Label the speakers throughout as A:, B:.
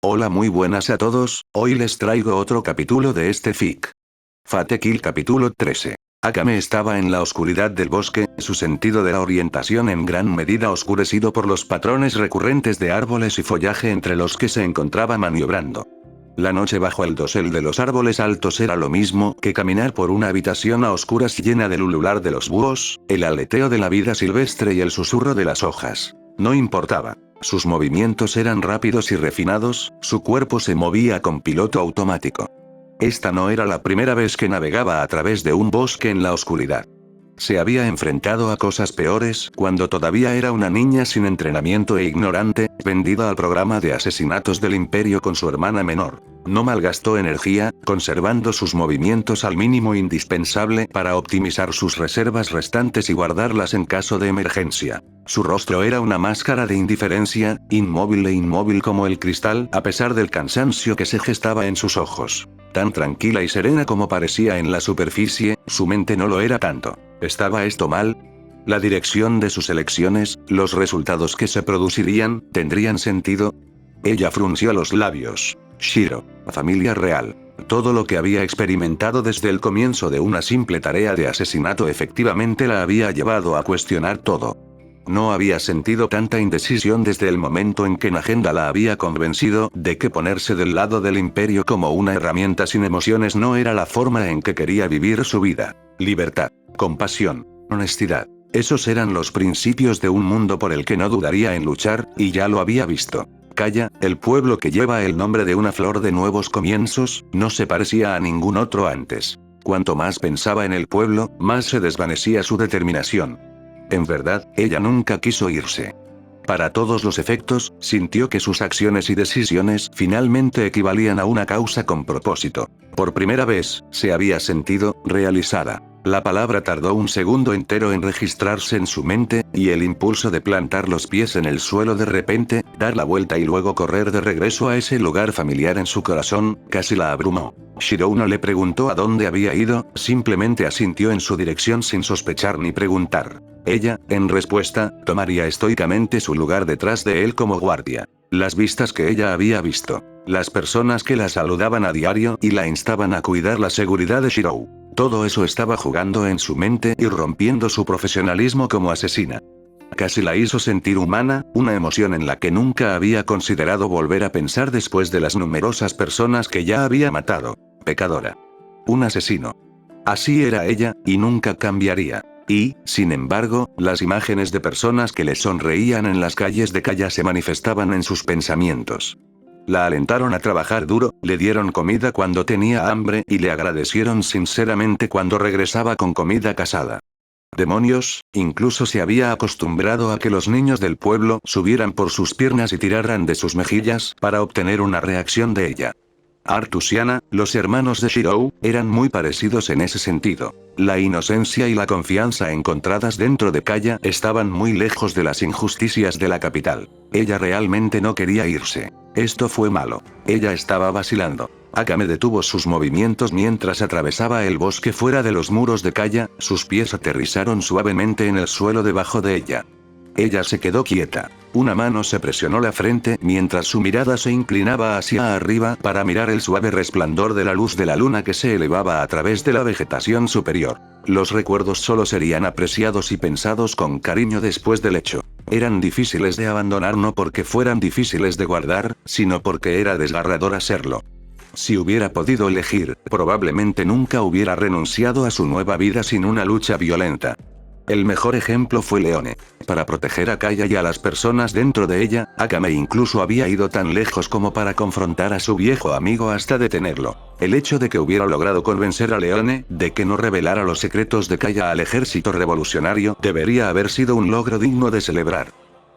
A: Hola, muy buenas a todos, hoy les traigo otro capítulo de este fic. Fate Kill capítulo 13. Akame estaba en la oscuridad del bosque, su sentido de la orientación en gran medida oscurecido por los patrones recurrentes de árboles y follaje entre los que se encontraba maniobrando. La noche bajo el dosel de los árboles altos era lo mismo que caminar por una habitación a oscuras llena del ulular de los búhos, el aleteo de la vida silvestre y el susurro de las hojas. No importaba. Sus movimientos eran rápidos y refinados, su cuerpo se movía con piloto automático. Esta no era la primera vez que navegaba a través de un bosque en la oscuridad. Se había enfrentado a cosas peores cuando todavía era una niña sin entrenamiento e ignorante, vendida al programa de asesinatos del imperio con su hermana menor. No malgastó energía, conservando sus movimientos al mínimo indispensable para optimizar sus reservas restantes y guardarlas en caso de emergencia. Su rostro era una máscara de indiferencia, inmóvil como el cristal, a pesar del cansancio que se gestaba en sus ojos. Tan tranquila y serena como parecía en la superficie, su mente no lo era tanto. ¿Estaba esto mal? ¿La dirección de sus elecciones, los resultados que se producirían, tendrían sentido? Ella frunció los labios. Shiro, familia real. Todo lo que había experimentado desde el comienzo de una simple tarea de asesinato efectivamente la había llevado a cuestionar todo. No había sentido tanta indecisión desde el momento en que Nagenda la había convencido de que ponerse del lado del imperio como una herramienta sin emociones no era la forma en que quería vivir su vida. Libertad, compasión, honestidad. Esos eran los principios de un mundo por el que no dudaría en luchar, y ya lo había visto. Kaya, el pueblo que lleva el nombre de una flor de nuevos comienzos, no se parecía a ningún otro antes. Cuanto más pensaba en el pueblo, más se desvanecía su determinación. En verdad, ella nunca quiso irse. Para todos los efectos, sintió que sus acciones y decisiones finalmente equivalían a una causa con propósito. Por primera vez, se había sentido realizada. La palabra tardó un segundo entero en registrarse en su mente, y el impulso de plantar los pies en el suelo de repente, dar la vuelta y luego correr de regreso a ese lugar familiar en su corazón, casi la abrumó. Shirou no le preguntó a dónde había ido, simplemente asintió en su dirección sin sospechar ni preguntar. Ella, en respuesta, tomaría estoicamente su lugar detrás de él como guardia. Las vistas que ella había visto. Las personas que la saludaban a diario y la instaban a cuidar la seguridad de Shirou. Todo eso estaba jugando en su mente y rompiendo su profesionalismo como asesina. Casi la hizo sentir humana, una emoción en la que nunca había considerado volver a pensar después de las numerosas personas que ya había matado. Pecadora. Un asesino. Así era ella, y nunca cambiaría. Y, sin embargo, las imágenes de personas que le sonreían en las calles de Kaya se manifestaban en sus pensamientos. La alentaron a trabajar duro, le dieron comida cuando tenía hambre y le agradecieron sinceramente cuando regresaba con comida casada. Demonios, incluso se había acostumbrado a que los niños del pueblo subieran por sus piernas y tiraran de sus mejillas para obtener una reacción de ella. Artusiana, los hermanos de Shirou, eran muy parecidos en ese sentido. La inocencia y la confianza encontradas dentro de Kaya estaban muy lejos de las injusticias de la capital. Ella realmente no quería irse. Esto fue malo. Ella estaba vacilando. Akame detuvo sus movimientos mientras atravesaba el bosque fuera de los muros de Kaya, sus pies aterrizaron suavemente en el suelo debajo de ella. Ella se quedó quieta. Una mano se presionó la frente mientras su mirada se inclinaba hacia arriba para mirar el suave resplandor de la luz de la luna que se elevaba a través de la vegetación superior. Los recuerdos solo serían apreciados y pensados con cariño después del hecho. Eran difíciles de abandonar no porque fueran difíciles de guardar, sino porque era desgarrador hacerlo. Si hubiera podido elegir, probablemente nunca hubiera renunciado a su nueva vida sin una lucha violenta. El mejor ejemplo fue Leone. Para proteger a Kaya y a las personas dentro de ella, Akame incluso había ido tan lejos como para confrontar a su viejo amigo hasta detenerlo. El hecho de que hubiera logrado convencer a Leone de que no revelara los secretos de Kaya al ejército revolucionario debería haber sido un logro digno de celebrar.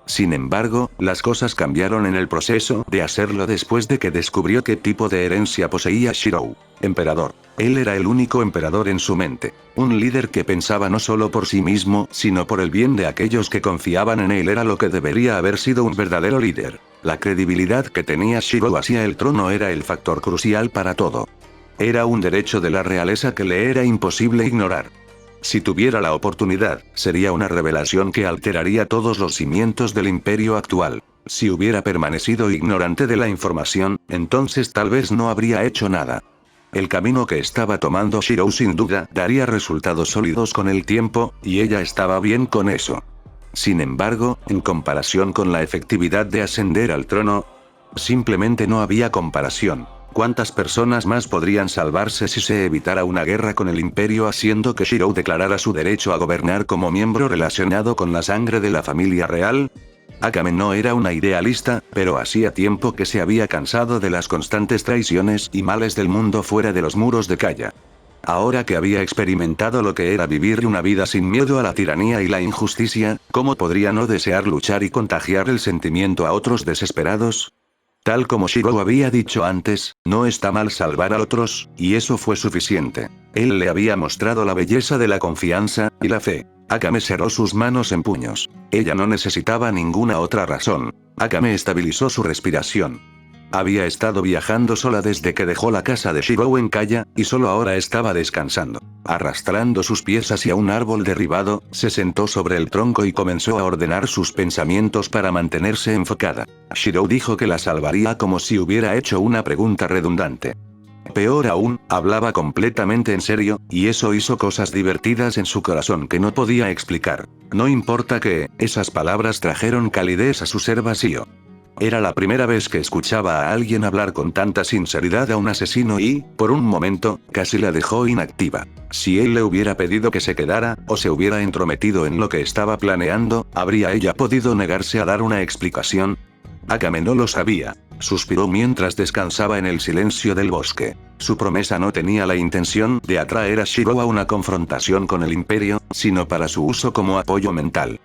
A: Sin embargo, las cosas cambiaron en el proceso de hacerlo después de que descubrió qué tipo de herencia poseía Shirou. Emperador. Él era el único emperador en su mente. Un líder que pensaba no solo por sí mismo, sino por el bien de aquellos que confiaban en él era lo que debería haber sido un verdadero líder. La credibilidad que tenía Shirou hacia el trono era el factor crucial para todo. Era un derecho de la realeza que le era imposible ignorar. Si tuviera la oportunidad, sería una revelación que alteraría todos los cimientos del imperio actual. Si hubiera permanecido ignorante de la información, entonces tal vez no habría hecho nada. El camino que estaba tomando Shirou sin duda daría resultados sólidos con el tiempo, y ella estaba bien con eso. Sin embargo, en comparación con la efectividad de ascender al trono, simplemente no había comparación. ¿Cuántas personas más podrían salvarse si se evitara una guerra con el imperio haciendo que Shirou declarara su derecho a gobernar como miembro relacionado con la sangre de la familia real? Akame no era una idealista, pero hacía tiempo que se había cansado de las constantes traiciones y males del mundo fuera de los muros de Kaya. Ahora que había experimentado lo que era vivir una vida sin miedo a la tiranía y la injusticia, ¿cómo podría no desear luchar y contagiar el sentimiento a otros desesperados? Tal como Shirou había dicho antes, no está mal salvar a otros, y eso fue suficiente. Él le había mostrado la belleza de la confianza y la fe. Akame cerró sus manos en puños. Ella no necesitaba ninguna otra razón. Akame estabilizó su respiración. Había estado viajando sola desde que dejó la casa de Shirou en Kaya, y solo ahora estaba descansando. Arrastrando sus pies hacia un árbol derribado, se sentó sobre el tronco y comenzó a ordenar sus pensamientos para mantenerse enfocada. Shirou dijo que la salvaría como si hubiera hecho una pregunta redundante. Peor aún, hablaba completamente en serio, y eso hizo cosas divertidas en su corazón que no podía explicar. No importa que, esas palabras trajeron calidez a su ser vacío. Era la primera vez que escuchaba a alguien hablar con tanta sinceridad a un asesino y, por un momento, casi la dejó inactiva. Si él le hubiera pedido que se quedara, o se hubiera entrometido en lo que estaba planeando, ¿habría ella podido negarse a dar una explicación? Akame no lo sabía. Suspiró mientras descansaba en el silencio del bosque. Su promesa no tenía la intención de atraer a Shirou a una confrontación con el imperio, sino para su uso como apoyo mental.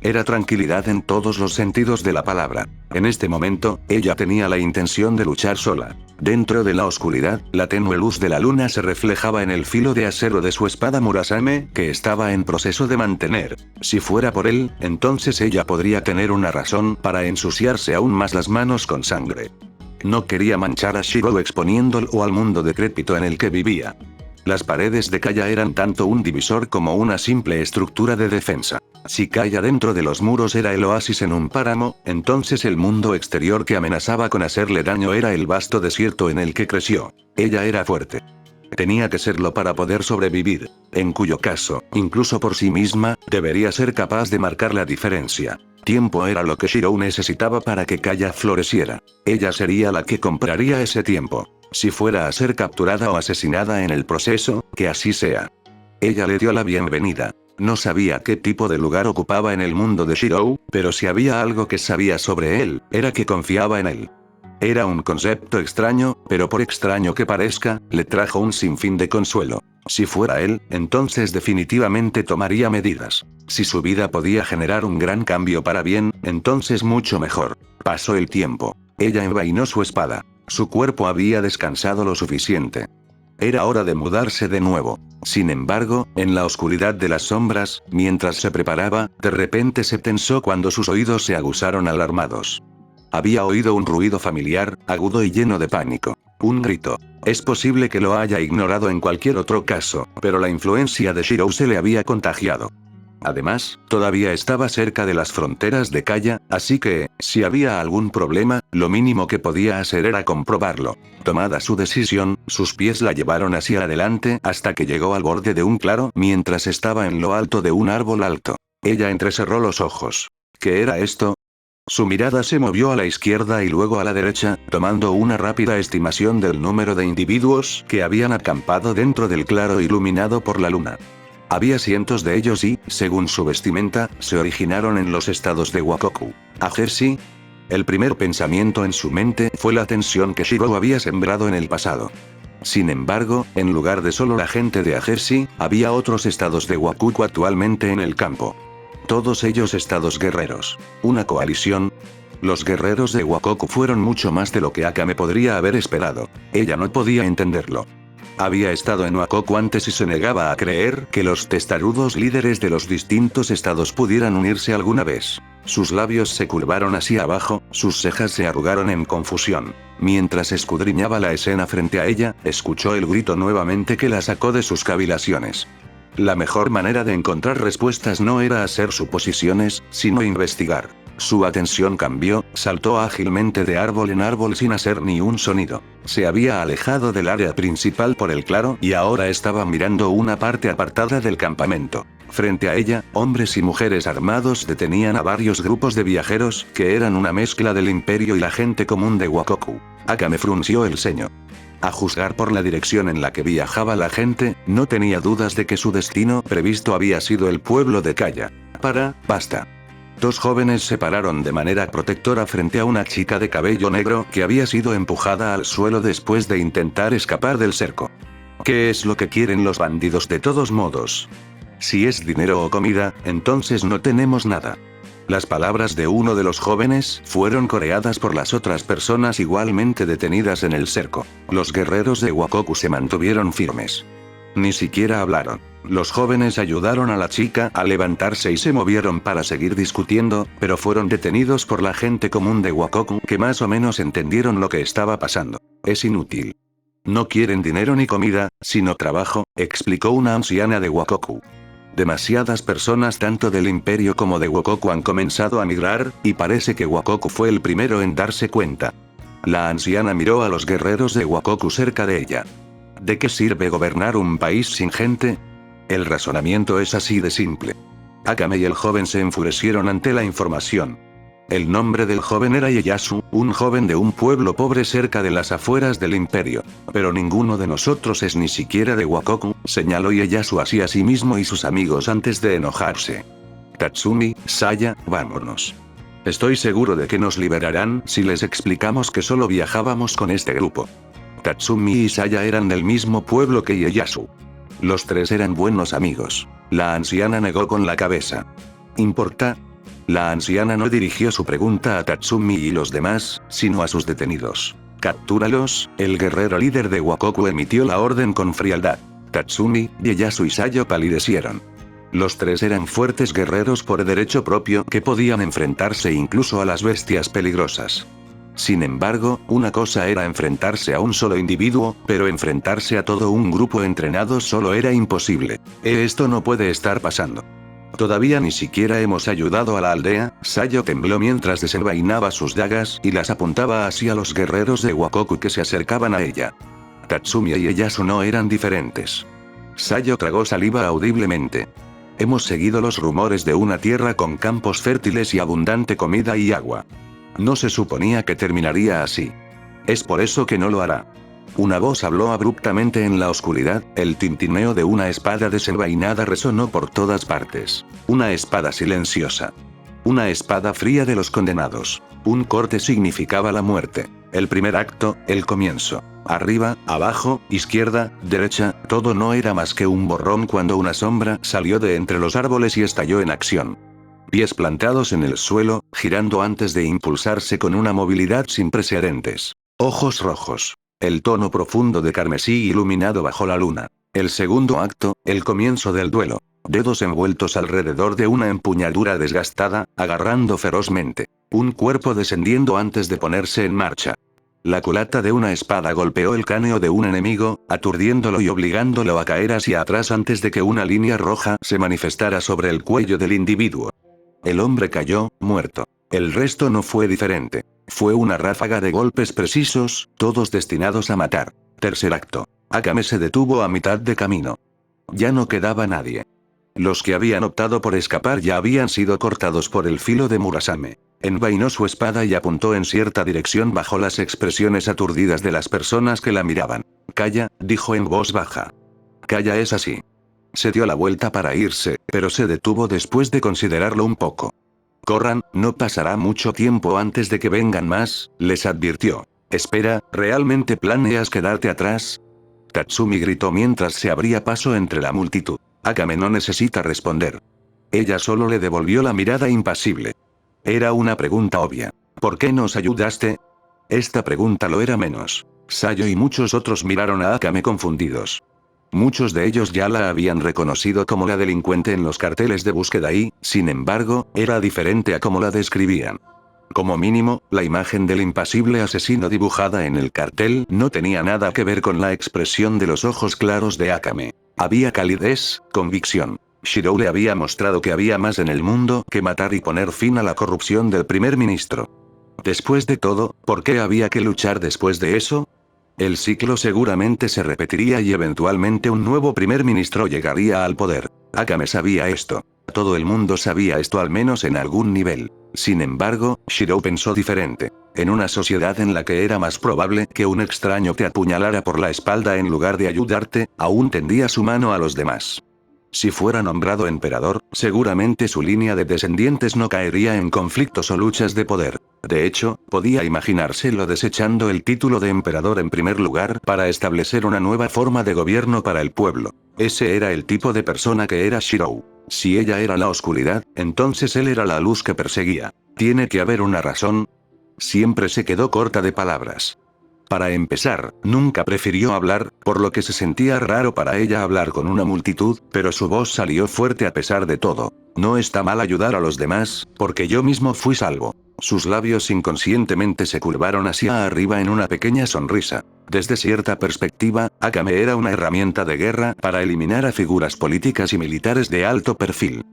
A: Era tranquilidad en todos los sentidos de la palabra. En este momento, ella tenía la intención de luchar sola. Dentro de la oscuridad, la tenue luz de la luna se reflejaba en el filo de acero de su espada Murasame, que estaba en proceso de mantener. Si fuera por él, entonces ella podría tener una razón para ensuciarse aún más las manos con sangre. No quería manchar a Shirou exponiéndolo al mundo decrépito en el que vivía. Las paredes de Kaya eran tanto un divisor como una simple estructura de defensa. Si Kaya dentro de los muros era el oasis en un páramo, entonces el mundo exterior que amenazaba con hacerle daño era el vasto desierto en el que creció. Ella era fuerte. Tenía que serlo para poder sobrevivir, en cuyo caso, incluso por sí misma, debería ser capaz de marcar la diferencia. Tiempo era lo que Shirou necesitaba para que Kaya floreciera. Ella sería la que compraría ese tiempo. Si fuera a ser capturada o asesinada en el proceso, que así sea. Ella le dio la bienvenida. No sabía qué tipo de lugar ocupaba en el mundo de Shirou, pero si había algo que sabía sobre él, era que confiaba en él. Era un concepto extraño, pero por extraño que parezca, le trajo un sinfín de consuelo. Si fuera él, entonces definitivamente tomaría medidas. Si su vida podía generar un gran cambio para bien, entonces mucho mejor. Pasó el tiempo. Ella envainó su espada. Su cuerpo había descansado lo suficiente. Era hora de mudarse de nuevo. Sin embargo, en la oscuridad de las sombras, mientras se preparaba, de repente se tensó cuando sus oídos se aguzaron alarmados. Había oído un ruido familiar, agudo y lleno de pánico. Un grito. Es posible que lo haya ignorado en cualquier otro caso, pero la influencia de Shirou se le había contagiado. Además, todavía estaba cerca de las fronteras de Kaya, así que, si había algún problema, lo mínimo que podía hacer era comprobarlo. Tomada su decisión, sus pies la llevaron hacia adelante hasta que llegó al borde de un claro mientras estaba en lo alto de un árbol alto. Ella entrecerró los ojos. ¿Qué era esto? Su mirada se movió a la izquierda y luego a la derecha, tomando una rápida estimación del número de individuos que habían acampado dentro del claro iluminado por la luna. Había cientos de ellos y, según su vestimenta, se originaron en los estados de Wakoku. ¿A Jersey? El primer pensamiento en su mente fue la tensión que Shirou había sembrado en el pasado. Sin embargo, en lugar de solo la gente de Ajersey, había otros estados de Wakoku actualmente en el campo. Todos ellos estados guerreros. ¿Una coalición? Los guerreros de Wakoku fueron mucho más de lo que Akame podría haber esperado. Ella no podía entenderlo. Había estado en Wakoku antes y se negaba a creer que los testarudos líderes de los distintos estados pudieran unirse alguna vez. Sus labios se curvaron hacia abajo, sus cejas se arrugaron en confusión. Mientras escudriñaba la escena frente a ella, escuchó el grito nuevamente que la sacó de sus cavilaciones. La mejor manera de encontrar respuestas no era hacer suposiciones, sino investigar. Su atención cambió, saltó ágilmente de árbol en árbol sin hacer ni un sonido. Se había alejado del área principal por el claro y ahora estaba mirando una parte apartada del campamento. Frente a ella, hombres y mujeres armados detenían a varios grupos de viajeros, que eran una mezcla del imperio y la gente común de Wakoku. Akame frunció el ceño. A juzgar por la dirección en la que viajaba la gente, no tenía dudas de que su destino previsto había sido el pueblo de Kaya. Basta. Dos jóvenes se pararon de manera protectora frente a una chica de cabello negro que había sido empujada al suelo después de intentar escapar del cerco. ¿Qué es lo que quieren los bandidos de todos modos? Si es dinero o comida, entonces no tenemos nada. Las palabras de uno de los jóvenes fueron coreadas por las otras personas igualmente detenidas en el cerco. Los guerreros de Wakoku se mantuvieron firmes. Ni siquiera hablaron. Los jóvenes ayudaron a la chica a levantarse y se movieron para seguir discutiendo, pero fueron detenidos por la gente común de Wakoku que más o menos entendieron lo que estaba pasando. Es inútil. No quieren dinero ni comida, sino trabajo, explicó una anciana de Wakoku. Demasiadas personas tanto del imperio como de Wakoku han comenzado a migrar, y parece que Wakoku fue el primero en darse cuenta. La anciana miró a los guerreros de Wakoku cerca de ella. ¿De qué sirve gobernar un país sin gente? El razonamiento es así de simple. Akame y el joven se enfurecieron ante la información. El nombre del joven era Ieyasu, un joven de un pueblo pobre cerca de las afueras del imperio. Pero ninguno de nosotros es ni siquiera de Wakoku, señaló Ieyasu hacia sí mismo y sus amigos antes de enojarse. Tatsumi, Saya, vámonos. Estoy seguro de que nos liberarán si les explicamos que solo viajábamos con este grupo. Tatsumi y Saya eran del mismo pueblo que Ieyasu. Los tres eran buenos amigos. La anciana negó con la cabeza. ¿Importa? La anciana no dirigió su pregunta a Tatsumi y los demás, sino a sus detenidos. Captúralos, el guerrero líder de Wakoku emitió la orden con frialdad. Tatsumi, Ieyasu y Sayo palidecieron. Los tres eran fuertes guerreros por derecho propio que podían enfrentarse incluso a las bestias peligrosas. Sin embargo, una cosa era enfrentarse a un solo individuo, pero enfrentarse a todo un grupo entrenado solo era imposible. Esto no puede estar pasando. Todavía ni siquiera hemos ayudado a la aldea. Sayo tembló mientras desenvainaba sus dagas y las apuntaba hacia los guerreros de Wakoku que se acercaban a ella. Tatsumi y Ieyasu no eran diferentes. Sayo tragó saliva audiblemente. Hemos seguido los rumores de una tierra con campos fértiles y abundante comida y agua. No se suponía que terminaría así. Es por eso que no lo hará. Una voz habló abruptamente en la oscuridad, el tintineo de una espada desenvainada resonó por todas partes. Una espada silenciosa. Una espada fría de los condenados. Un corte significaba la muerte. El primer acto, el comienzo. Arriba, abajo, izquierda, derecha, todo no era más que un borrón cuando una sombra salió de entre los árboles y estalló en acción. Pies plantados en el suelo, girando antes de impulsarse con una movilidad sin precedentes. Ojos rojos. El tono profundo de carmesí iluminado bajo la luna. El segundo acto, el comienzo del duelo. Dedos envueltos alrededor de una empuñadura desgastada, agarrando ferozmente. Un cuerpo descendiendo antes de ponerse en marcha. La culata de una espada golpeó el cráneo de un enemigo, aturdiéndolo y obligándolo a caer hacia atrás antes de que una línea roja se manifestara sobre el cuello del individuo. El hombre cayó, muerto. El resto no fue diferente. Fue una ráfaga de golpes precisos, todos destinados a matar. Tercer acto. Akame se detuvo a mitad de camino. Ya no quedaba nadie. Los que habían optado por escapar ya habían sido cortados por el filo de Murasame. Envainó su espada y apuntó en cierta dirección bajo las expresiones aturdidas de las personas que la miraban. Calla, dijo en voz baja. Calla, es así. Se dio la vuelta para irse, pero se detuvo después de considerarlo un poco. Corran, no pasará mucho tiempo antes de que vengan más, les advirtió. Espera, ¿realmente planeas quedarte atrás? Tatsumi gritó mientras se abría paso entre la multitud. Akame no necesita responder. Ella solo le devolvió la mirada impasible. Era una pregunta obvia. ¿Por qué nos ayudaste? Esta pregunta lo era menos. Sayo y muchos otros miraron a Akame confundidos. Muchos de ellos ya la habían reconocido como la delincuente en los carteles de búsqueda y, sin embargo, era diferente a como la describían. Como mínimo, la imagen del impasible asesino dibujada en el cartel no tenía nada que ver con la expresión de los ojos claros de Akame. Había calidez, convicción. Shirou le había mostrado que había más en el mundo que matar y poner fin a la corrupción del primer ministro. Después de todo, ¿por qué había que luchar después de eso? El ciclo seguramente se repetiría y eventualmente un nuevo primer ministro llegaría al poder. Akame sabía esto. Todo el mundo sabía esto al menos en algún nivel. Sin embargo, Shirou pensó diferente. En una sociedad en la que era más probable que un extraño te apuñalara por la espalda en lugar de ayudarte, aún tendía su mano a los demás. Si fuera nombrado emperador, seguramente su línea de descendientes no caería en conflictos o luchas de poder. De hecho, podía imaginárselo desechando el título de emperador en primer lugar para establecer una nueva forma de gobierno para el pueblo. Ese era el tipo de persona que era Shirou. Si ella era la oscuridad, entonces él era la luz que perseguía. ¿Tiene que haber una razón? Siempre se quedó corta de palabras. Para empezar, nunca prefirió hablar, por lo que se sentía raro para ella hablar con una multitud, pero su voz salió fuerte a pesar de todo. No está mal ayudar a los demás, porque yo mismo fui salvo. Sus labios inconscientemente se curvaron hacia arriba en una pequeña sonrisa. Desde cierta perspectiva, Akame era una herramienta de guerra para eliminar a figuras políticas y militares de alto perfil.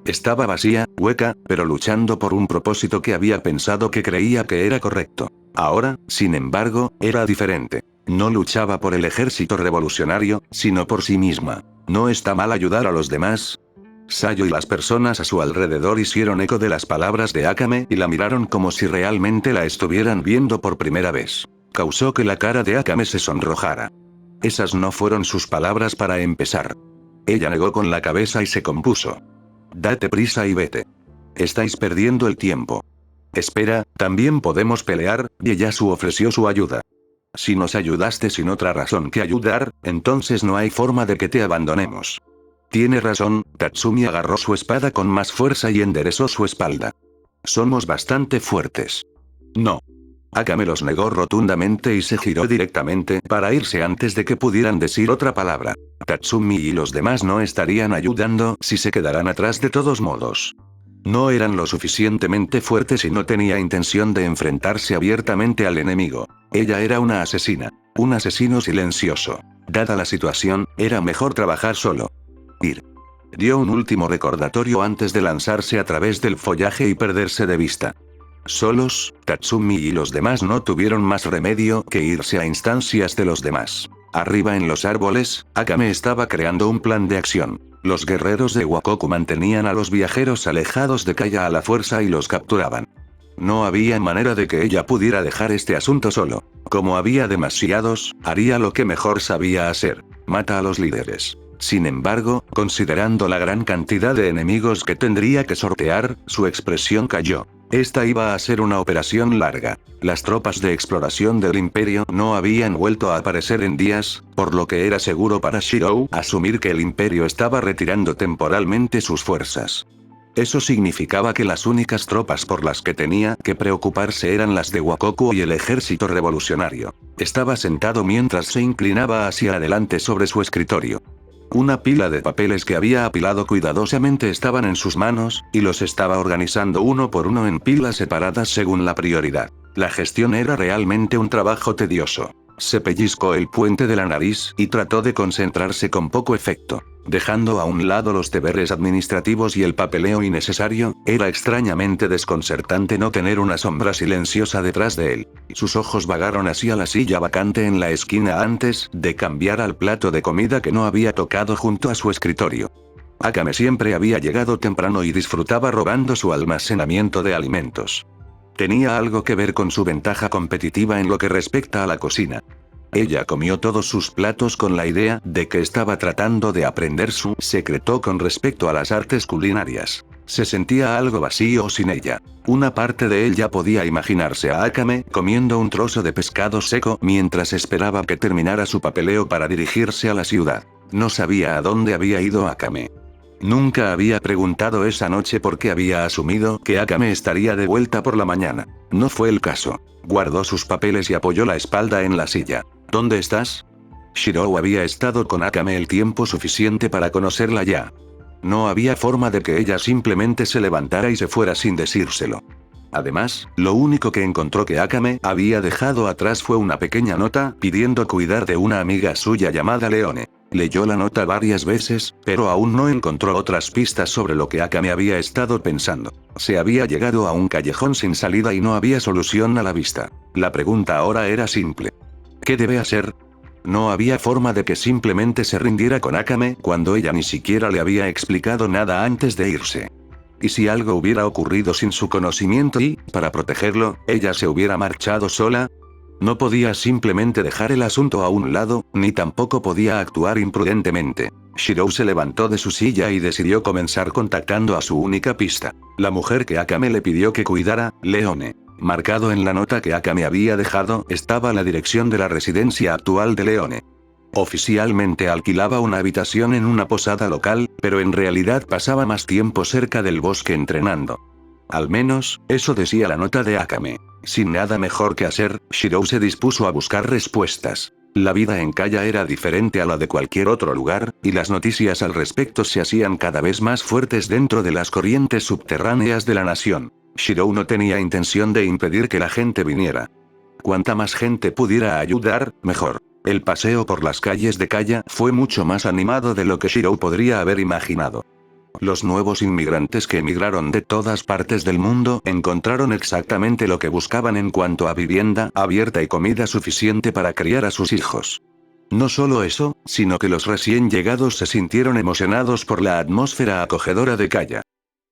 A: Estaba vacía, hueca, pero luchando por un propósito que había pensado que creía que era correcto. Ahora, sin embargo, era diferente. No luchaba por el ejército revolucionario, sino por sí misma. ¿No está mal ayudar a los demás? Sayo y las personas a su alrededor hicieron eco de las palabras de Akame y la miraron como si realmente la estuvieran viendo por primera vez. Causó que la cara de Akame se sonrojara. Esas no fueron sus palabras para empezar. Ella negó con la cabeza y se compuso. Date prisa y vete. Estáis perdiendo el tiempo. Espera, también podemos pelear, Ieyasu ofreció su ayuda. Si nos ayudaste sin otra razón que ayudar, entonces no hay forma de que te abandonemos. Tiene razón, Tatsumi agarró su espada con más fuerza y enderezó su espalda. Somos bastante fuertes. No. Akame los negó rotundamente y se giró directamente para irse antes de que pudieran decir otra palabra. Tatsumi y los demás no estarían ayudando si se quedaran atrás de todos modos. No eran lo suficientemente fuertes y no tenía intención de enfrentarse abiertamente al enemigo. Ella era una asesina. Un asesino silencioso. Dada la situación, era mejor trabajar solo. Ir. Dio un último recordatorio antes de lanzarse a través del follaje y perderse de vista. Solos, Tatsumi y los demás no tuvieron más remedio que irse a instancias de los demás. Arriba en los árboles, Akame estaba creando un plan de acción. Los guerreros de Wakoku mantenían a los viajeros alejados de Kaya a la fuerza y los capturaban. No había manera de que ella pudiera dejar este asunto solo. Como había demasiados, haría lo que mejor sabía hacer. Mata a los líderes. Sin embargo, considerando la gran cantidad de enemigos que tendría que sortear, su expresión cayó. Esta iba a ser una operación larga. Las tropas de exploración del imperio no habían vuelto a aparecer en días, por lo que era seguro para Shirou asumir que el imperio estaba retirando temporalmente sus fuerzas. Eso significaba que las únicas tropas por las que tenía que preocuparse eran las de Wakoku y el ejército revolucionario. Estaba sentado mientras se inclinaba hacia adelante sobre su escritorio. Una pila de papeles que había apilado cuidadosamente estaban en sus manos, y los estaba organizando uno por uno en pilas separadas según la prioridad. La gestión era realmente un trabajo tedioso. Se pellizcó el puente de la nariz y trató de concentrarse con poco efecto. Dejando a un lado los deberes administrativos y el papeleo innecesario, era extrañamente desconcertante no tener una sombra silenciosa detrás de él. Sus ojos vagaron hacia la silla vacante en la esquina antes de cambiar al plato de comida que no había tocado junto a su escritorio. Akame siempre había llegado temprano y disfrutaba robando su almacenamiento de alimentos. Tenía algo que ver con su ventaja competitiva en lo que respecta a la cocina. Ella comió todos sus platos con la idea de que estaba tratando de aprender su secreto con respecto a las artes culinarias. Se sentía algo vacío sin ella. Una parte de él ya podía imaginarse a Akame comiendo un trozo de pescado seco mientras esperaba que terminara su papeleo para dirigirse a la ciudad. No sabía a dónde había ido Akame. Nunca había preguntado esa noche por qué había asumido que Akame estaría de vuelta por la mañana. No fue el caso. Guardó sus papeles y apoyó la espalda en la silla. ¿Dónde estás? Shirou había estado con Akame el tiempo suficiente para conocerla ya. No había forma de que ella simplemente se levantara y se fuera sin decírselo. Además, lo único que encontró que Akame había dejado atrás fue una pequeña nota pidiendo cuidar de una amiga suya llamada Leone. Leyó la nota varias veces, pero aún no encontró otras pistas sobre lo que Akame había estado pensando. Se había llegado a un callejón sin salida y no había solución a la vista. La pregunta ahora era simple. ¿Qué debe hacer? No había forma de que simplemente se rindiera con Akame cuando ella ni siquiera le había explicado nada antes de irse. ¿Y si algo hubiera ocurrido sin su conocimiento y, para protegerlo, ella se hubiera marchado sola? No podía simplemente dejar el asunto a un lado, ni tampoco podía actuar imprudentemente. Shirou se levantó de su silla y decidió comenzar contactando a su única pista. La mujer que Akame le pidió que cuidara, Leone. Marcado en la nota que Akame había dejado, estaba la dirección de la residencia actual de Leone. Oficialmente alquilaba una habitación en una posada local, pero en realidad pasaba más tiempo cerca del bosque entrenando. Al menos, eso decía la nota de Akame. Sin nada mejor que hacer, Shirou se dispuso a buscar respuestas. La vida en Kaya era diferente a la de cualquier otro lugar, y las noticias al respecto se hacían cada vez más fuertes dentro de las corrientes subterráneas de la nación. Shirou no tenía intención de impedir que la gente viniera. Cuanta más gente pudiera ayudar, mejor. El paseo por las calles de Kaya fue mucho más animado de lo que Shirou podría haber imaginado. Los nuevos inmigrantes que emigraron de todas partes del mundo encontraron exactamente lo que buscaban en cuanto a vivienda abierta y comida suficiente para criar a sus hijos. No solo eso, sino que los recién llegados se sintieron emocionados por la atmósfera acogedora de Kaya.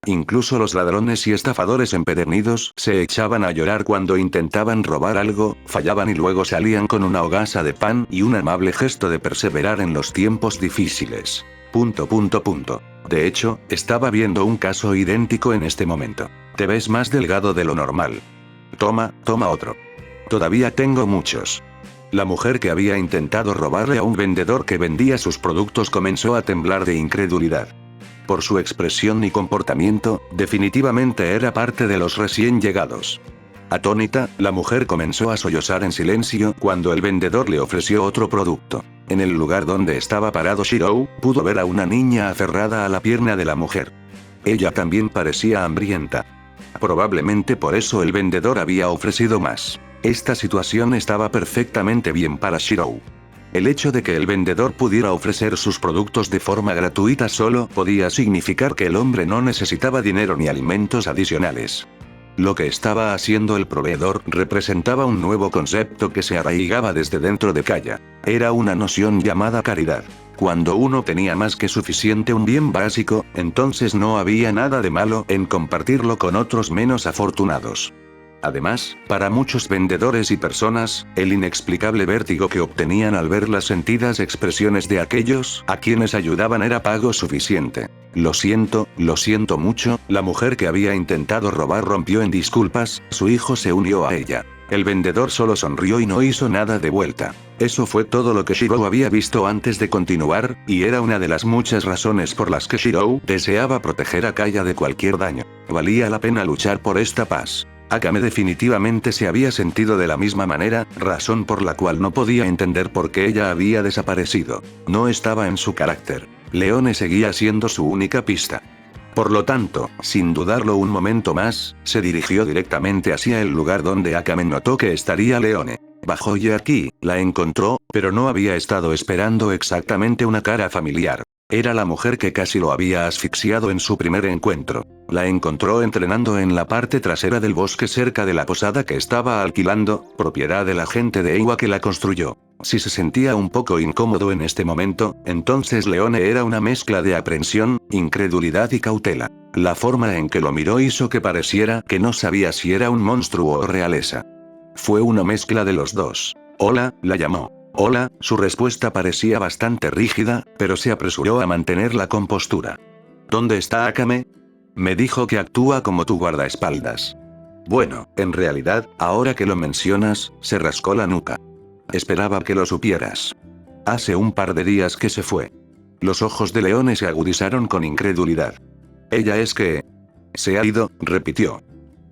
A: Incluso los ladrones y estafadores empedernidos se echaban a llorar cuando intentaban robar algo, fallaban y luego salían con una hogaza de pan y un amable gesto de perseverar en los tiempos difíciles. De hecho, estaba viendo un caso idéntico en este momento. Te ves más delgado de lo normal. Toma otro. Todavía tengo muchos. La mujer que había intentado robarle a un vendedor que vendía sus productos comenzó a temblar de incredulidad. Por su expresión y comportamiento, definitivamente era parte de los recién llegados. Atónita, la mujer comenzó a sollozar en silencio cuando el vendedor le ofreció otro producto. En el lugar donde estaba parado Shirou, pudo ver a una niña aferrada a la pierna de la mujer. Ella también parecía hambrienta. Probablemente por eso el vendedor había ofrecido más. Esta situación estaba perfectamente bien para Shirou. El hecho de que el vendedor pudiera ofrecer sus productos de forma gratuita solo podía significar que el hombre no necesitaba dinero ni alimentos adicionales. Lo que estaba haciendo el proveedor representaba un nuevo concepto que se arraigaba desde dentro de Kaya. Era una noción llamada caridad. Cuando uno tenía más que suficiente un bien básico, entonces no había nada de malo en compartirlo con otros menos afortunados. Además, para muchos vendedores y personas, el inexplicable vértigo que obtenían al ver las sentidas expresiones de aquellos a quienes ayudaban era pago suficiente. Lo siento mucho, la mujer que había intentado robar rompió en disculpas, su hijo se unió a ella. El vendedor solo sonrió y no hizo nada de vuelta. Eso fue todo lo que Shirou había visto antes de continuar, y era una de las muchas razones por las que Shirou deseaba proteger a Kaya de cualquier daño. Valía la pena luchar por esta paz. Akame definitivamente se había sentido de la misma manera, razón por la cual no podía entender por qué ella había desaparecido. No estaba en su carácter. Leone seguía siendo su única pista. Por lo tanto, sin dudarlo un momento más, se dirigió directamente hacia el lugar donde Akame notó que estaría Leone. Bajó y aquí, la encontró, pero no había estado esperando exactamente una cara familiar. Era la mujer que casi lo había asfixiado en su primer encuentro. La encontró entrenando en la parte trasera del bosque cerca de la posada que estaba alquilando, propiedad de la gente de Eiwa que la construyó. Si se sentía un poco incómodo en este momento, entonces Leone era una mezcla de aprensión, incredulidad y cautela. La forma en que lo miró hizo que pareciera que no sabía si era un monstruo o realeza. Fue una mezcla de los dos. Hola, la llamó. Hola, su respuesta parecía bastante rígida, pero se apresuró a mantener la compostura. ¿Dónde está Akame? Me dijo que actúa como tu guardaespaldas. Bueno, en realidad, ahora que lo mencionas, se rascó la nuca. Esperaba que lo supieras. Hace un par de días que se fue. Los ojos de Leone se agudizaron con incredulidad. Ella es que... Se ha ido, repitió.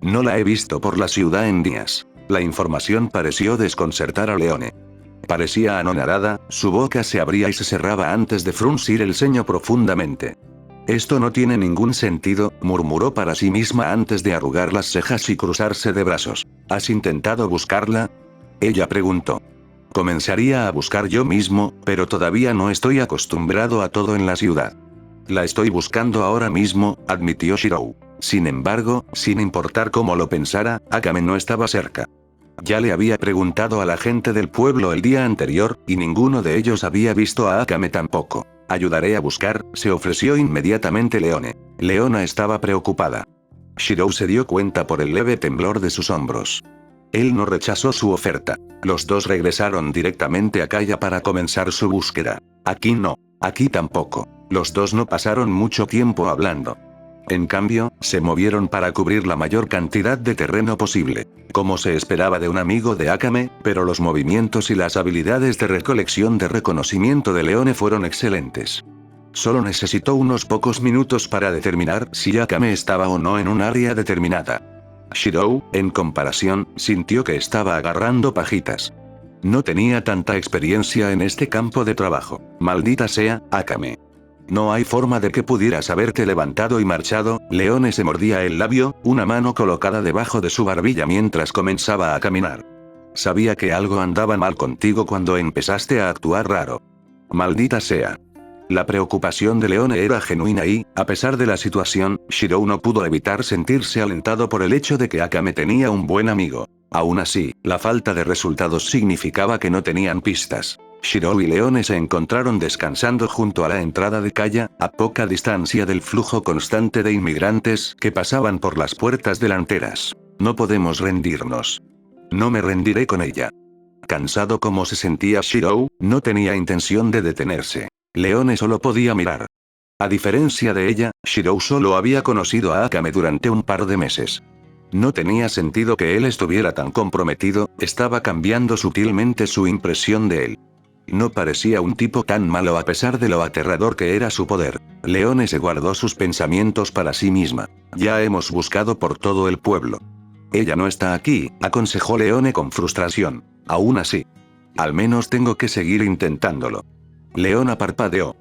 A: No la he visto por la ciudad en días. La información pareció desconcertar a Leone. Parecía anonadada, su boca se abría y se cerraba antes de fruncir el ceño profundamente. Esto no tiene ningún sentido, murmuró para sí misma antes de arrugar las cejas y cruzarse de brazos. ¿Has intentado buscarla? Ella preguntó. Comenzaría a buscar yo mismo, pero todavía no estoy acostumbrado a todo en la ciudad. La estoy buscando ahora mismo, admitió Shirou. Sin embargo, sin importar cómo lo pensara, Akame no estaba cerca. Ya le había preguntado a la gente del pueblo el día anterior, y ninguno de ellos había visto a Akame tampoco. Ayudaré a buscar, se ofreció inmediatamente Leone. Leona estaba preocupada. Shirou se dio cuenta por el leve temblor de sus hombros. Él no rechazó su oferta. Los dos regresaron directamente a Kaya para comenzar su búsqueda. Aquí no. Aquí tampoco. Los dos no pasaron mucho tiempo hablando. En cambio, se movieron para cubrir la mayor cantidad de terreno posible. Como se esperaba de un amigo de Akame, pero los movimientos y las habilidades de recolección de reconocimiento de Leone fueron excelentes. Solo necesitó unos pocos minutos para determinar si Akame estaba o no en un área determinada. Shirou, en comparación, sintió que estaba agarrando pajitas. No tenía tanta experiencia en este campo de trabajo. Maldita sea, Akame. No hay forma de que pudieras haberte levantado y marchado. Leone se mordía el labio, una mano colocada debajo de su barbilla mientras comenzaba a caminar. Sabía que algo andaba mal contigo cuando empezaste a actuar raro. Maldita sea. La preocupación de Leone era genuina y, a pesar de la situación, Shirou no pudo evitar sentirse alentado por el hecho de que Akame tenía un buen amigo. Aún así, la falta de resultados significaba que no tenían pistas. Shirou y Leone se encontraron descansando junto a la entrada de Kaya, a poca distancia del flujo constante de inmigrantes que pasaban por las puertas delanteras. No podemos rendirnos. No me rendiré con ella. Cansado como se sentía Shirou, no tenía intención de detenerse. Leone solo podía mirar. A diferencia de ella, Shirou solo había conocido a Akame durante un par de meses. No tenía sentido que él estuviera tan comprometido, estaba cambiando sutilmente su impresión de él. No parecía un tipo tan malo a pesar de lo aterrador que era su poder. Leone se guardó sus pensamientos para sí misma. Ya hemos buscado por todo el pueblo. Ella no está aquí, aconsejó Leone con frustración. Aún así. Al menos tengo que seguir intentándolo. Leona parpadeó.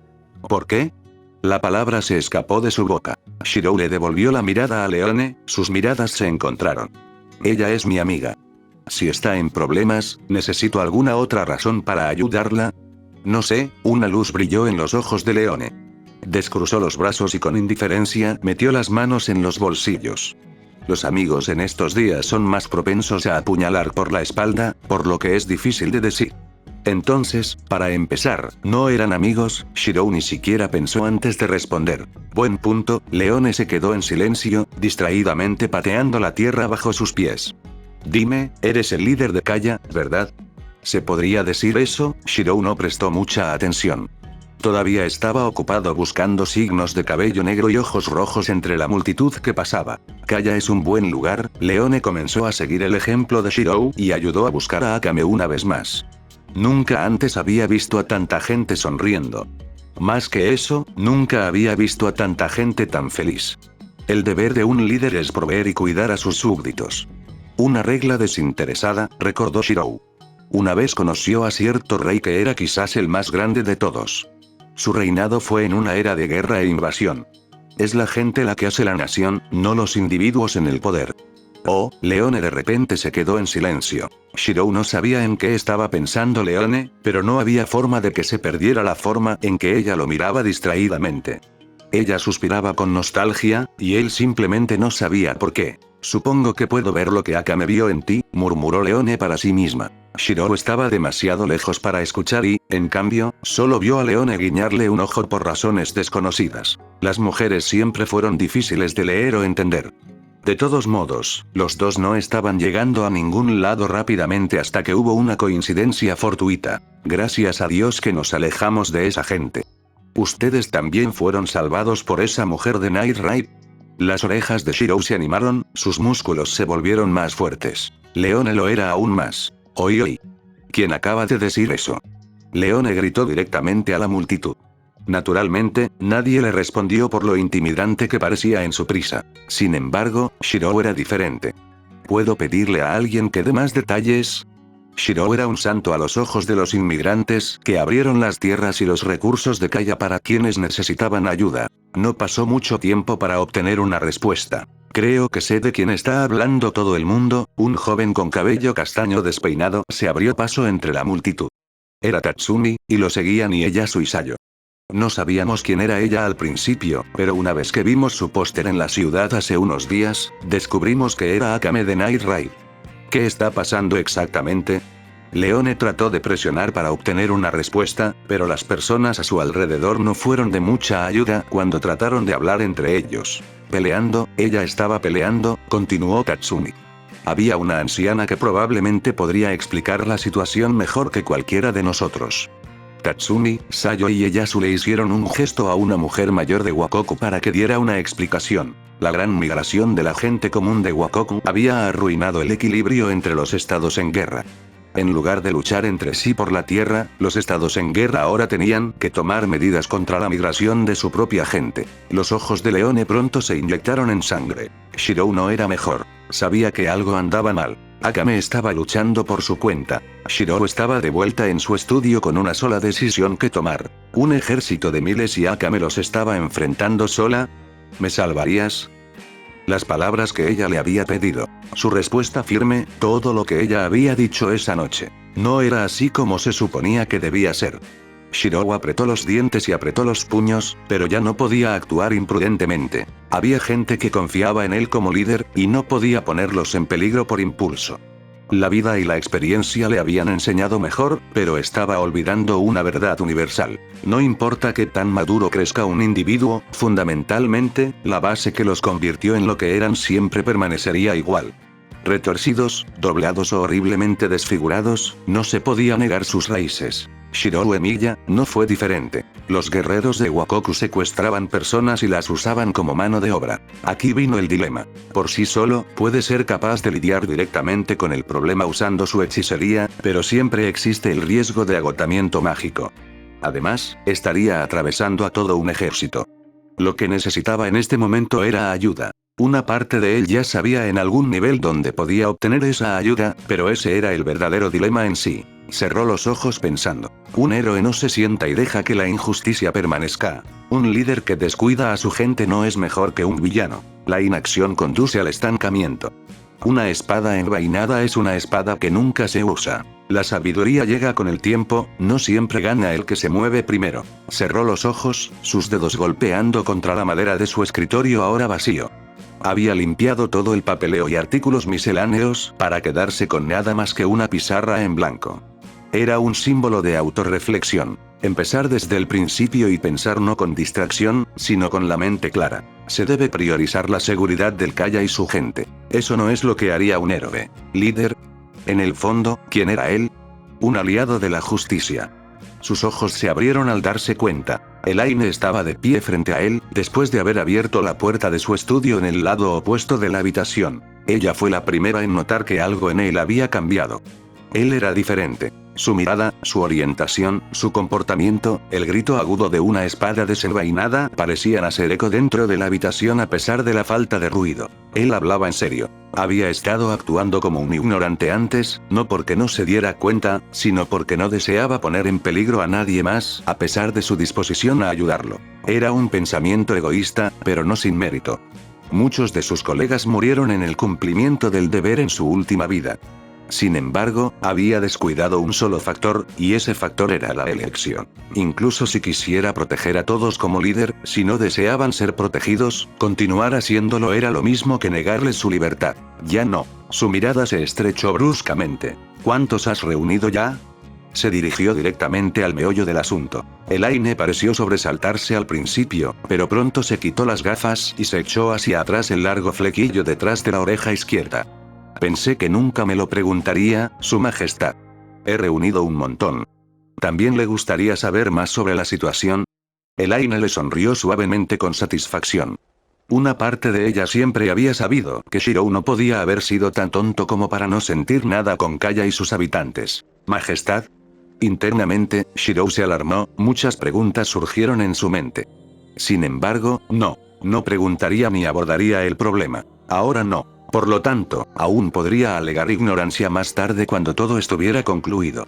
A: ¿Por qué? La palabra se escapó de su boca. Shirou le devolvió la mirada a Leone, sus miradas se encontraron. Ella es mi amiga. Si está en problemas, ¿necesito alguna otra razón para ayudarla? No sé, una luz brilló en los ojos de Leone. Descruzó los brazos y con indiferencia metió las manos en los bolsillos. Los amigos en estos días son más propensos a apuñalar por la espalda, por lo que es difícil de decir. Entonces, para empezar, ¿no eran amigos? Shirou ni siquiera pensó antes de responder. Buen punto. Leone se quedó en silencio, distraídamente pateando la tierra bajo sus pies. Dime, eres el líder de Kaya, ¿verdad? ¿Se podría decir eso? Shirou no prestó mucha atención. Todavía estaba ocupado buscando signos de cabello negro y ojos rojos entre la multitud que pasaba. Kaya es un buen lugar. Leone comenzó a seguir el ejemplo de Shirou y ayudó a buscar a Akame una vez más. Nunca antes había visto a tanta gente sonriendo. Más que eso, nunca había visto a tanta gente tan feliz. El deber de un líder es proveer y cuidar a sus súbditos. Una regla desinteresada, recordó Shirou. Una vez conoció a cierto rey que era quizás el más grande de todos. Su reinado fue en una era de guerra e invasión. Es la gente la que hace la nación, no los individuos en el poder. Oh, Leone de repente se quedó en silencio. Shirou no sabía en qué estaba pensando Leone, pero no había forma de que se perdiera la forma en que ella lo miraba distraídamente. Ella suspiraba con nostalgia, y él simplemente no sabía por qué. Supongo que puedo ver lo que Akame vio en ti, murmuró Leone para sí misma. Shirou estaba demasiado lejos para escuchar y, en cambio, solo vio a Leone guiñarle un ojo por razones desconocidas. Las mujeres siempre fueron difíciles de leer o entender. De todos modos, los dos no estaban llegando a ningún lado rápidamente hasta que hubo una coincidencia fortuita. Gracias a Dios que nos alejamos de esa gente. ¿Ustedes también fueron salvados por esa mujer de Night Raid? Las orejas de Shirou se animaron, sus músculos se volvieron más fuertes. Leone lo era aún más. Oí. ¿Quién acaba de decir eso? Leone gritó directamente a la multitud. Naturalmente, nadie le respondió por lo intimidante que parecía en su prisa. Sin embargo, Shirou era diferente. ¿Puedo pedirle a alguien que dé más detalles? Shirou era un santo a los ojos de los inmigrantes que abrieron las tierras y los recursos de Kaya para quienes necesitaban ayuda. No pasó mucho tiempo para obtener una respuesta. Creo que sé de quién está hablando todo el mundo. Un joven con cabello castaño despeinado se abrió paso entre la multitud. Era Tatsumi, y lo seguían Ieyasu y Sayo. No sabíamos quién era ella al principio, pero una vez que vimos su póster en la ciudad hace unos días, descubrimos que era Akame de Night Raid. ¿Qué está pasando exactamente? Leone trató de presionar para obtener una respuesta, pero las personas a su alrededor no fueron de mucha ayuda cuando trataron de hablar entre ellos. Peleando, ella estaba peleando, continuó Tatsumi. Había una anciana que probablemente podría explicar la situación mejor que cualquiera de nosotros. Tatsumi, Sayo y Ieyasu le hicieron un gesto a una mujer mayor de Wakoku para que diera una explicación. La gran migración de la gente común de Wakoku había arruinado el equilibrio entre los estados en guerra. En lugar de luchar entre sí por la tierra, los estados en guerra ahora tenían que tomar medidas contra la migración de su propia gente. Los ojos de Leone pronto se inyectaron en sangre. Shirou no era mejor. Sabía que algo andaba mal. Akame estaba luchando por su cuenta. Shirou estaba de vuelta en su estudio con una sola decisión que tomar. Un ejército de miles y Akame los estaba enfrentando sola. ¿Me salvarías? Las palabras que ella le había pedido. Su respuesta firme, todo lo que ella había dicho esa noche. No era así como se suponía que debía ser. Shirou apretó los dientes y apretó los puños, pero ya no podía actuar imprudentemente. Había gente que confiaba en él como líder, y no podía ponerlos en peligro por impulso. La vida y la experiencia le habían enseñado mejor, pero estaba olvidando una verdad universal. No importa qué tan maduro crezca un individuo, fundamentalmente, la base que los convirtió en lo que eran siempre permanecería igual. Retorcidos, doblados o horriblemente desfigurados, no se podía negar sus raíces. Shirou Emiya no fue diferente. Los guerreros de Wakoku secuestraban personas y las usaban como mano de obra. Aquí vino el dilema. Por sí solo, puede ser capaz de lidiar directamente con el problema usando su hechicería, pero siempre existe el riesgo de agotamiento mágico. Además, estaría atravesando a todo un ejército. Lo que necesitaba en este momento era ayuda. Una parte de él ya sabía en algún nivel dónde podía obtener esa ayuda, pero ese era el verdadero dilema en sí. Cerró los ojos pensando. Un héroe no se sienta y deja que la injusticia permanezca. Un líder que descuida a su gente no es mejor que un villano. La inacción conduce al estancamiento. Una espada envainada es una espada que nunca se usa. La sabiduría llega con el tiempo, no siempre gana el que se mueve primero. Cerró los ojos, sus dedos golpeando contra la madera de su escritorio ahora vacío. Había limpiado todo el papeleo y artículos misceláneos, para quedarse con nada más que una pizarra en blanco. Era un símbolo de autorreflexión. Empezar desde el principio y pensar no con distracción, sino con la mente clara. Se debe priorizar la seguridad del Kaya y su gente. Eso no es lo que haría un héroe. ¿Líder? En el fondo, ¿quién era él? Un aliado de la justicia. Sus ojos se abrieron al darse cuenta. Elaine estaba de pie frente a él, después de haber abierto la puerta de su estudio en el lado opuesto de la habitación. Ella fue la primera en notar que algo en él había cambiado. Él era diferente. Su mirada, su orientación, su comportamiento, el grito agudo de una espada desenvainada parecían hacer eco dentro de la habitación a pesar de la falta de ruido. Él hablaba en serio. Había estado actuando como un ignorante antes, no porque no se diera cuenta, sino porque no deseaba poner en peligro a nadie más, a pesar de su disposición a ayudarlo. Era un pensamiento egoísta, pero no sin mérito. Muchos de sus colegas murieron en el cumplimiento del deber en su última vida. Sin embargo, había descuidado un solo factor, y ese factor era la elección. Incluso si quisiera proteger a todos como líder, si no deseaban ser protegidos, continuar haciéndolo era lo mismo que negarles su libertad. Ya no. Su mirada se estrechó bruscamente. ¿Cuántos has reunido ya? Se dirigió directamente al meollo del asunto. Elaine pareció sobresaltarse al principio, pero pronto se quitó las gafas y se echó hacia atrás el largo flequillo detrás de la oreja izquierda. Pensé que nunca me lo preguntaría, Su Majestad. He reunido un montón. ¿También le gustaría saber más sobre la situación? Elaine le sonrió suavemente con satisfacción. Una parte de ella siempre había sabido que Shirou no podía haber sido tan tonto como para no sentir nada con Kaya y sus habitantes. Majestad. Internamente, Shirou se alarmó, muchas preguntas surgieron en su mente. Sin embargo, no preguntaría ni abordaría el problema. Ahora no. Por lo tanto, aún podría alegar ignorancia más tarde cuando todo estuviera concluido.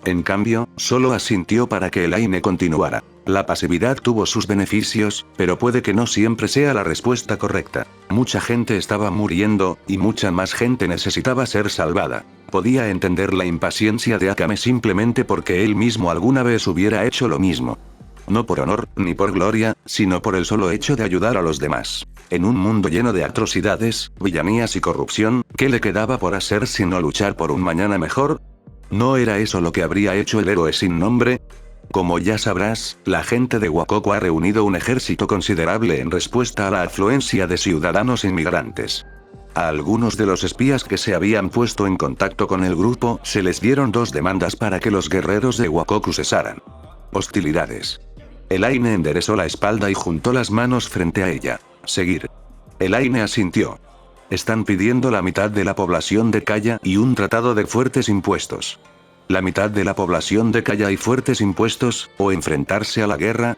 A: En cambio, solo asintió para que Elaine continuara. La pasividad tuvo sus beneficios, pero puede que no siempre sea la respuesta correcta. Mucha gente estaba muriendo, y mucha más gente necesitaba ser salvada. Podía entender la impaciencia de Akame simplemente porque él mismo alguna vez hubiera hecho lo mismo. No por honor, ni por gloria, sino por el solo hecho de ayudar a los demás. En un mundo lleno de atrocidades, villanías y corrupción, ¿qué le quedaba por hacer sino luchar por un mañana mejor? ¿No era eso lo que habría hecho el héroe sin nombre? Como ya sabrás, la gente de Wakoko ha reunido un ejército considerable en respuesta a la afluencia de ciudadanos inmigrantes. A algunos de los espías que se habían puesto en contacto con el grupo se les dieron 2 demandas para que los guerreros de Wakoku cesaran. Hostilidades. Elaine enderezó la espalda y juntó las manos frente a ella. Seguir. Elaine asintió. Están pidiendo la mitad de la población de Kaya y un tratado de fuertes impuestos. ¿La mitad de la población de Kaya y fuertes impuestos, o enfrentarse a la guerra?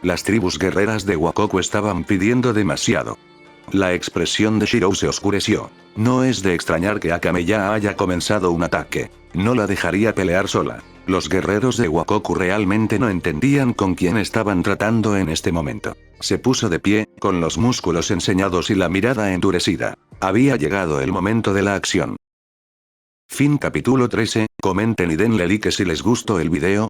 A: Las tribus guerreras de Wakoko estaban pidiendo demasiado. La expresión de Shirou se oscureció. No es de extrañar que Akame ya haya comenzado un ataque. No la dejaría pelear sola. Los guerreros de Wakoko realmente no entendían con quién estaban tratando en este momento. Se puso de pie, con los músculos enseñados y la mirada endurecida. Había llegado el momento de la acción. Fin capítulo 13, comenten y denle like si les gustó el video,